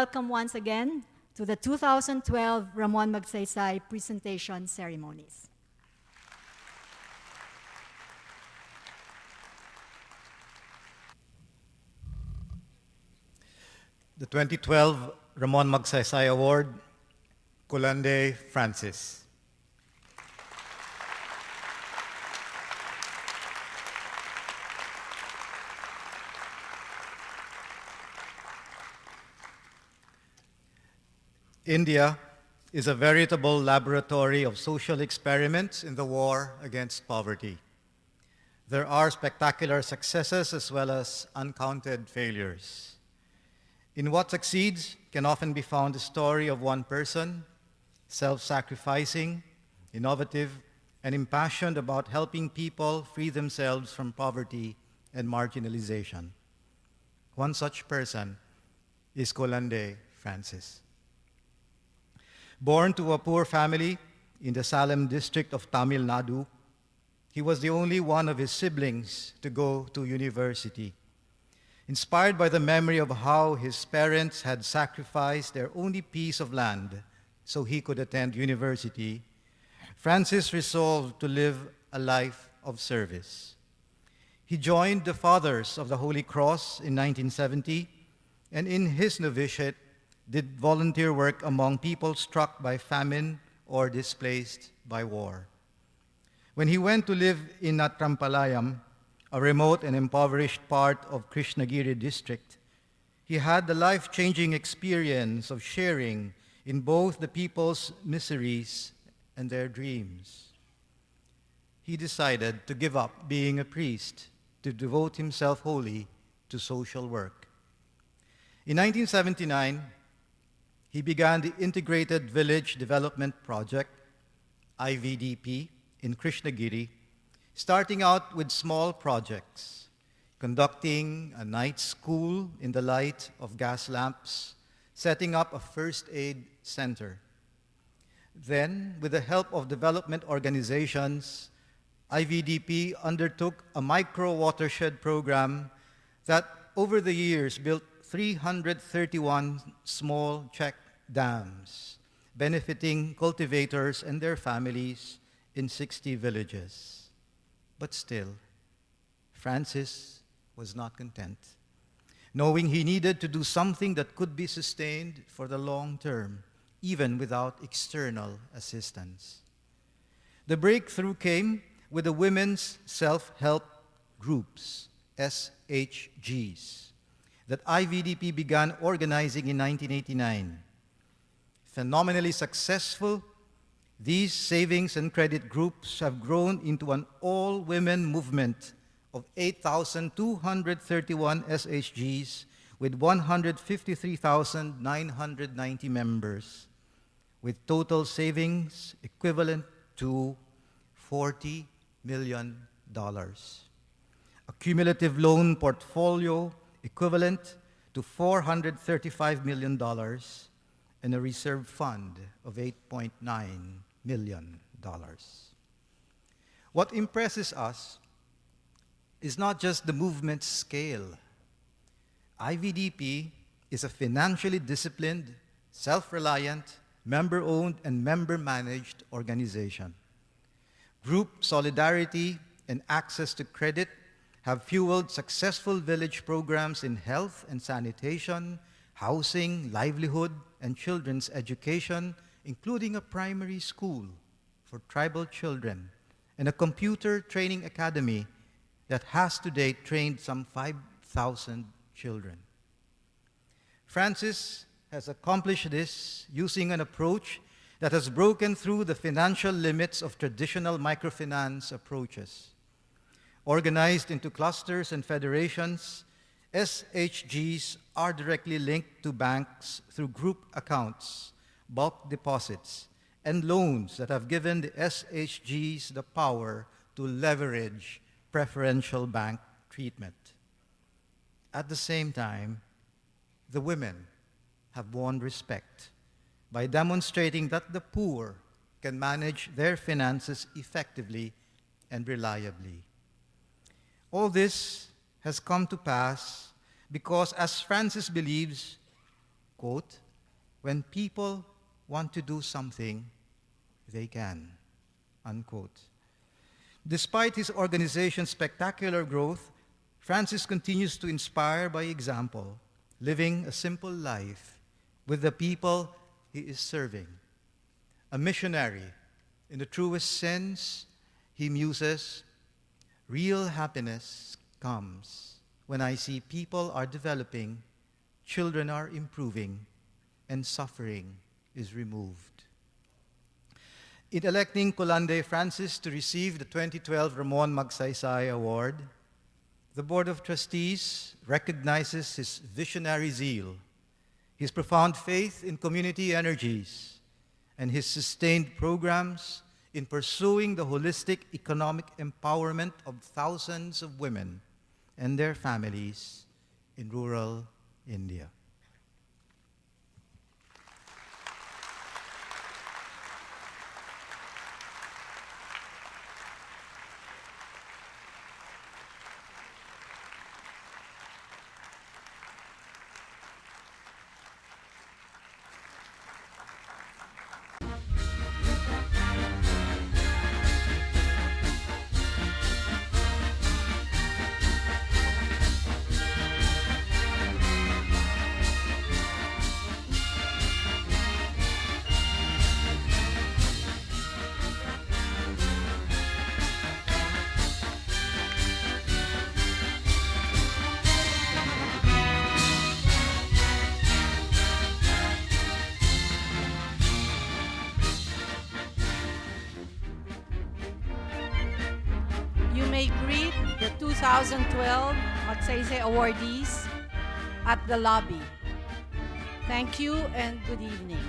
welcome once again to the 2012 Ramon Magsaysay presentation ceremonies. The 2012 Ramon Magsaysay Award, Kulandei Francis. India is a veritable laboratory of social experiments in the war against poverty. There are spectacular successes as well as uncounted failures. In what succeeds can often be found the story of one person, self-sacrificing, innovative, and impassioned about helping people free themselves from poverty and marginalization. One such person is Kulandei Francis. Born to a poor family in the Salem district of Tamil Nadu, he was the only one of his siblings to go to university. Inspired by the memory of how his parents had sacrificed their only piece of land so he could attend university, Francis resolved to live a life of service. He joined the Fathers of the Holy Cross in 1970, and in his novitiate did volunteer work among people struck by famine or displaced by war. When he went to live in Natrampalayam, a remote and impoverished part of Krishnagiri district, he had the life-changing experience of sharing in both the people's miseries and their dreams. He decided to give up being a priest to devote himself wholly to social work. In 1979, he began the Integrated Village Development Project, Ivdp, in Krishnagiri, starting out with small projects, conducting a night school in the light of gas lamps, setting up a first aid center. Then, with the help of development organizations, Ivdp undertook a micro-watershed program that over the years built 331 small check dams, benefiting cultivators and their families in 60 villages. But still, Francis was not content, knowing he needed to do something that could be sustained for the long term, even without external assistance. The breakthrough came with the women's self-help groups, SHGs, that Ivdp began organizing in 1989. Phenomenally successful, these savings and credit groups have grown into an all-women movement of 8,231 SHGs with 153,990 members, with total savings equivalent to $40 million. A cumulative loan portfolio equivalent to $435 million, and a reserve fund of $8.9 million. What impresses us is not just the movement's scale. Ivdp is a financially disciplined, self-reliant, member-owned and member-managed organization. Group solidarity and access to credit have fueled successful village programs in health and sanitation, housing, livelihood, and children's education, including a primary school for tribal children and a computer training academy that has to date trained some 5,000 children. Francis has accomplished this using an approach that has broken through the financial limits of traditional microfinance approaches. Organized into clusters and federations, SHGs are directly linked to banks through group accounts, bulk deposits, and loans that have given the SHGs the power to leverage preferential bank treatment. At the same time, the women have won respect by demonstrating that the poor can manage their finances effectively and reliably. All this has come to pass because, as Francis believes, quote, "When people want to do something, they can," unquote. Despite his organization's spectacular growth, Francis continues to inspire by example, living a simple life with the people he is serving. A missionary, in the truest sense, he muses, "Real happiness comes when I see people are developing, children are improving, and suffering is removed." In electing Kulandei Francis to receive the 2012 Ramon Magsaysay Award, the Board of Trustees recognizes his visionary zeal, his profound faith in community energies, and his sustained programs in pursuing the holistic economic empowerment of thousands of women and their families in rural India. You may greet the 2012 Magsaysay awardees at the lobby. Thank you and good evening.